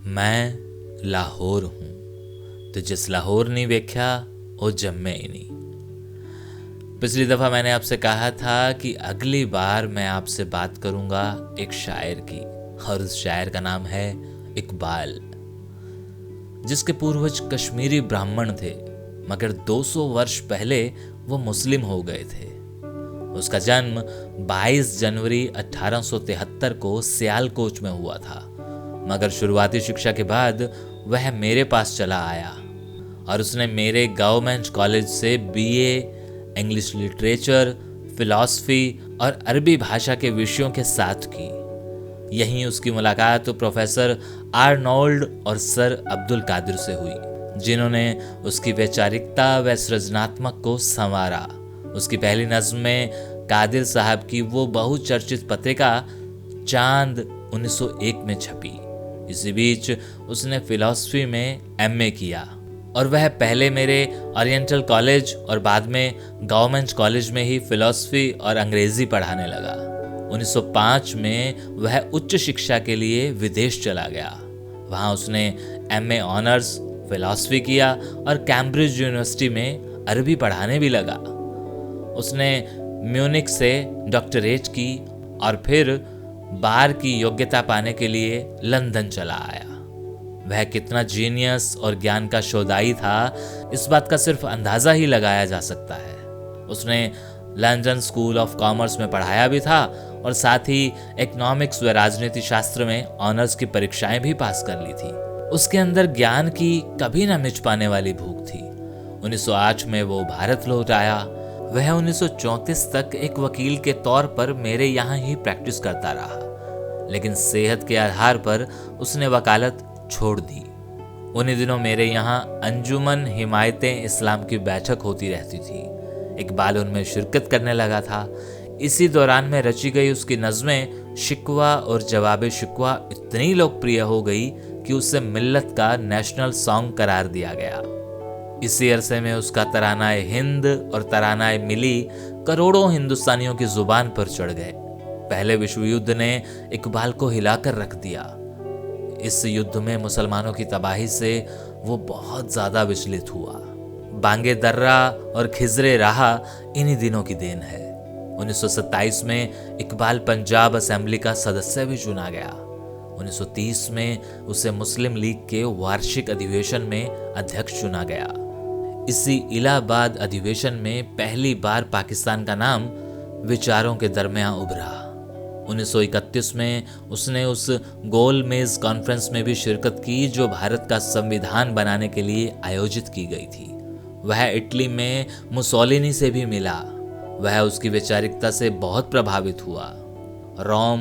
मैं लाहौर हूँ तो जिस लाहौर नहीं वेख्या वो जम्मे ही नहीं। पिछली दफ़ा मैंने आपसे कहा था कि अगली बार मैं आपसे बात करूँगा एक शायर की, और उस शायर का नाम है इकबाल, जिसके पूर्वज कश्मीरी ब्राह्मण थे मगर 200 वर्ष पहले वो मुस्लिम हो गए थे। उसका जन्म 22 जनवरी 1873 को सियालकोट में हुआ था, मगर शुरुआती शिक्षा के बाद वह मेरे पास चला आया और उसने मेरे गवर्नमेंट कॉलेज से बीए इंग्लिश लिटरेचर, फिलॉसफी और अरबी भाषा के विषयों के साथ की। यहीं उसकी मुलाकात प्रोफेसर आर्नोल्ड और सर अब्दुल कादिर से हुई, जिन्होंने उसकी वैचारिकता व सृजनात्मक को संवारा। उसकी पहली नज्म में कादिर साहब की वो बहुचर्चित पत्रिका चांद 1901 में छपी। इसी बीच उसने फिलॉसफी में एमए किया और वह पहले मेरे ओरिएंटल कॉलेज और बाद में गवर्नमेंट कॉलेज में ही फिलॉसफी और अंग्रेजी पढ़ाने लगा। 1905 में वह उच्च शिक्षा के लिए विदेश चला गया। वहाँ उसने एमए ऑनर्स फिलॉसफी किया और कैम्ब्रिज यूनिवर्सिटी में अरबी पढ़ाने भी लगा। उसने म्यूनिख से डॉक्टरेट की और फिर बार की योग्यता पाने के लिए लंदन चला आया। वह कितना जीनियस और ज्ञान का शोधाई था, इस बात का सिर्फ अंदाजा ही लगाया जा सकता है। उसने लंदन स्कूल ऑफ कॉमर्स में पढ़ाया भी था और साथ ही इकोनॉमिक्स व राजनीति शास्त्र में ऑनर्स की परीक्षाएं भी पास कर ली थी। उसके अंदर ज्ञान की कभी न मिट पाने वाली भूख थी। 1908 में वो भारत लौट आया। वह 1934 तक एक वकील के तौर पर मेरे यहाँ ही प्रैक्टिस करता रहा, लेकिन सेहत के आधार पर उसने वकालत छोड़ दी। उन्हीं दिनों मेरे यहाँ अंजुमन हिमायते इस्लाम की बैठक होती रहती थी। इकबाल उनमें शिरकत करने लगा था। इसी दौरान में रची गई उसकी नज़में शिकवा और जवाबे शिकवा इतनी लोकप्रिय हो गई कि उसे मिल्लत का नेशनल सॉन्ग करार दिया गया। इसी अरसे में उसका तरानाए हिंद और तरानाए मिली करोड़ों हिंदुस्तानियों की जुबान पर चढ़ गए। पहले विश्व युद्ध ने इकबाल को हिलाकर रख दिया। इस युद्ध में मुसलमानों की तबाही से वो बहुत ज्यादा विचलित हुआ। बांगे दर्रा और खिजरे राहा इन्हीं दिनों की देन है। 1927 में इकबाल पंजाब असेंबली का सदस्य भी चुना गया। 1930 में उसे मुस्लिम लीग के वार्षिक अधिवेशन में अध्यक्ष चुना गया। इसी इलाहाबाद अधिवेशन में पहली बार पाकिस्तान का नाम विचारों के दरमियान उभरा। 1931 में उसने उस गोल मेज कॉन्फ्रेंस में भी शिरकत की जो भारत का संविधान बनाने के लिए आयोजित की गई थी। वह इटली में मुसोलिनी से भी मिला। वह उसकी वैचारिकता से बहुत प्रभावित हुआ। रोम,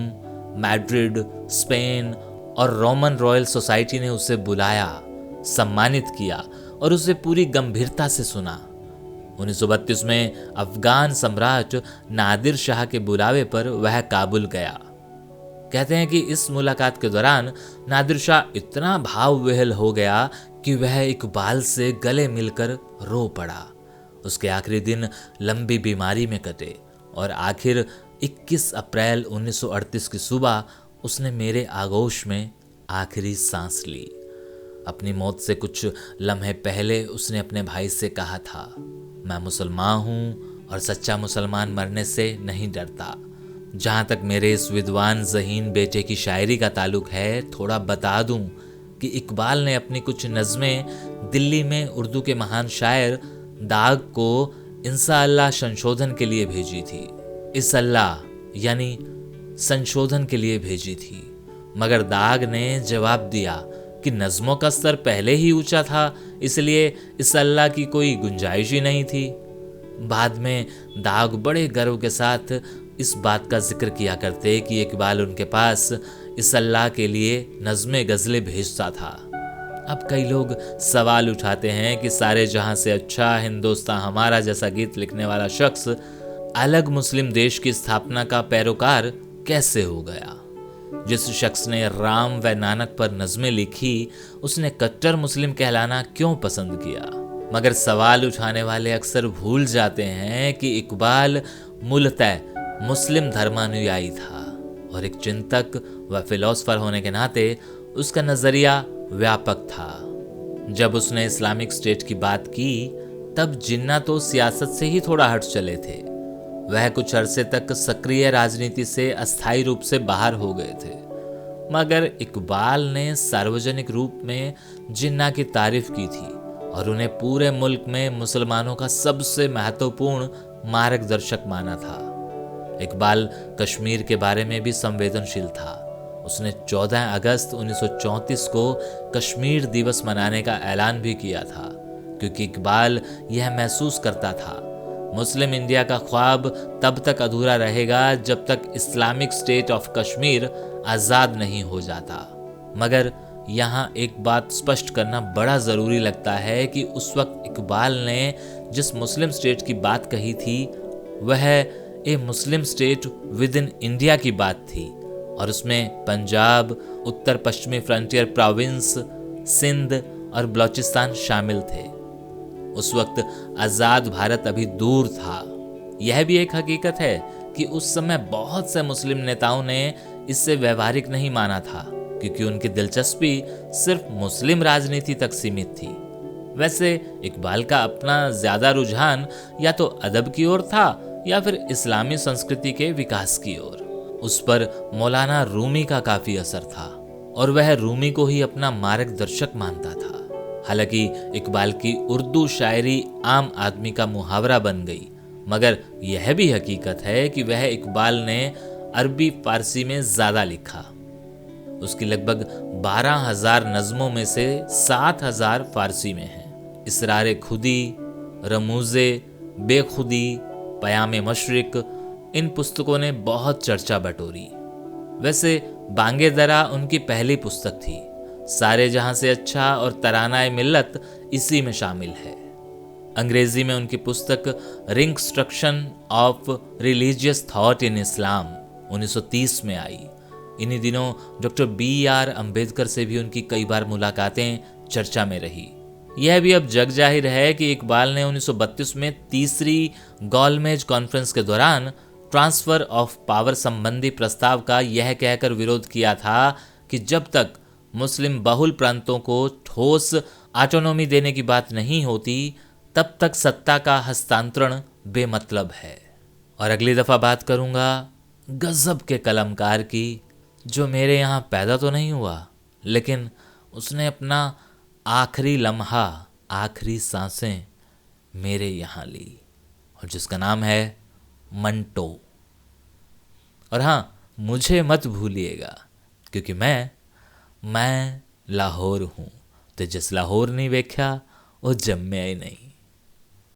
मैड्रिड, स्पेन और रोमन रॉयल सोसाइटी ने उसे बुलाया, सम्मानित किया और उसे पूरी गंभीरता से सुना। 1932 में अफगान सम्राट नादिर शाह के बुलावे पर वह काबुल गया। कहते हैं कि इस मुलाकात के दौरान नादिर शाह इतना भाव विह्वल हो गया कि वह इकबाल से गले मिलकर रो पड़ा। उसके आखिरी दिन लंबी बीमारी में कटे और आखिर 21 अप्रैल 1938 की सुबह उसने मेरे आगोश में आखिरी सांस ली। अपनी मौत से कुछ लम्हे पहले उसने अपने भाई से कहा था, मैं मुसलमान हूँ और सच्चा मुसलमान मरने से नहीं डरता। जहाँ तक मेरे इस विद्वान ज़हीन बेटे की शायरी का ताल्लुक है, थोड़ा बता दूँ कि इकबाल ने अपनी कुछ नज़में दिल्ली में उर्दू के महान शायर दाग को इंशाअल्लाह संशोधन के लिए भेजी थी। इंशाअल्लाह यानी संशोधन के लिए भेजी थी, मगर दाग ने जवाब दिया कि नज़मों का स्तर पहले ही ऊंचा था, इसलिए इंशाअल्लाह की कोई गुंजाइश ही नहीं थी। बाद में दाग बड़े गर्व के साथ इस बात का जिक्र किया करते कि इकबाल उनके पास इंशाअल्लाह के लिए नज़में गज़लें भेजता था। अब कई लोग सवाल उठाते हैं कि सारे जहां से अच्छा हिंदुस्तान हमारा जैसा गीत लिखने वाला शख्स अलग मुस्लिम देश की स्थापना का पैरोकार कैसे हो गया। जिस शख्स ने राम व नानक पर नज़में लिखी, उसने कट्टर मुस्लिम कहलाना क्यों पसंद किया। मगर सवाल उठाने वाले अक्सर भूल जाते हैं कि इकबाल मूलतः मुस्लिम धर्मानुयायी था और एक चिंतक व फिलोसफर होने के नाते उसका नजरिया व्यापक था। जब उसने इस्लामिक स्टेट की बात की तब जिन्ना तो सियासत से ही थोड़ा हट चले थे। वह कुछ अरसे तक सक्रिय राजनीति से अस्थायी रूप से बाहर हो गए थे, मगर इकबाल ने सार्वजनिक रूप में जिन्ना की तारीफ की थी और उन्हें पूरे मुल्क में मुसलमानों का सबसे महत्वपूर्ण मार्गदर्शक माना था। इकबाल कश्मीर के बारे में भी संवेदनशील था। उसने 14 अगस्त 1934 को कश्मीर दिवस मनाने का ऐलान भी किया था, क्योंकि इकबाल यह महसूस करता था मुस्लिम इंडिया का ख्वाब तब तक अधूरा रहेगा जब तक इस्लामिक स्टेट ऑफ कश्मीर आज़ाद नहीं हो जाता। मगर यहाँ एक बात स्पष्ट करना बड़ा ज़रूरी लगता है कि उस वक्त इकबाल ने जिस मुस्लिम स्टेट की बात कही थी वह a Muslim state within India की बात थी, और उसमें पंजाब, उत्तर पश्चिमी फ्रंटियर प्रोविंस, सिंध और बलूचिस्तान शामिल थे। उस वक्त आज़ाद भारत अभी दूर था। यह भी एक हकीकत है कि उस समय बहुत से मुस्लिम नेताओं ने इससे व्यवहारिक नहीं माना था, क्योंकि उनकी दिलचस्पी सिर्फ मुस्लिम राजनीति तक सीमित थी। वैसे इकबाल का अपना ज्यादा रुझान या तो अदब की ओर था या फिर इस्लामी संस्कृति के विकास की ओर। उस पर मौलाना रूमी का काफी असर था और वह रूमी को ही अपना मार्गदर्शक मानता था। हालांकि इकबाल की उर्दू शायरी आम आदमी का मुहावरा बन गई, मगर यह भी हकीकत है कि वह इकबाल ने अरबी फारसी में ज्यादा लिखा। उसकी लगभग 12,000 नज़मों में से 7,000 फारसी में हैं। इसरार खुदी, रमूज़े बेखुदी, पयामे मशरिक, इन पुस्तकों ने बहुत चर्चा बटोरी। वैसे बांगे दरा उनकी पहली पुस्तक थी। सारे जहां से अच्छा और तरानाए मिल्लत इसी में शामिल है। अंग्रेजी में उनकी पुस्तक reconstruction of religious thought in Islam 1930 में आई। इन्हीं दिनों डॉक्टर BR अम्बेडकर से भी उनकी कई बार मुलाकातें चर्चा में रही। यह भी अब जग जाहिर है कि इकबाल ने 1932 में तीसरी गोलमेज कॉन्फ्रेंस के दौरान ट्रांसफर ऑफ पावर संबंधी प्रस्ताव का यह कहकर विरोध किया था कि जब तक मुस्लिम बहुल प्रांतों को ठोस ऑटोनॉमी देने की बात नहीं होती तब तक सत्ता का हस्तांतरण बेमतलब है। और अगली दफ़ा बात करूंगा गजब के कलमकार की, जो मेरे यहाँ पैदा तो नहीं हुआ लेकिन उसने अपना आखिरी लम्हा, आखिरी सांसें मेरे यहाँ ली, और जिसका नाम है मंटो। और हाँ, मुझे मत भूलिएगा, क्योंकि मैं लाहौर हूँ, ते जिस लाहौर नहीं वेख्या वो जम्मिया ही नहीं।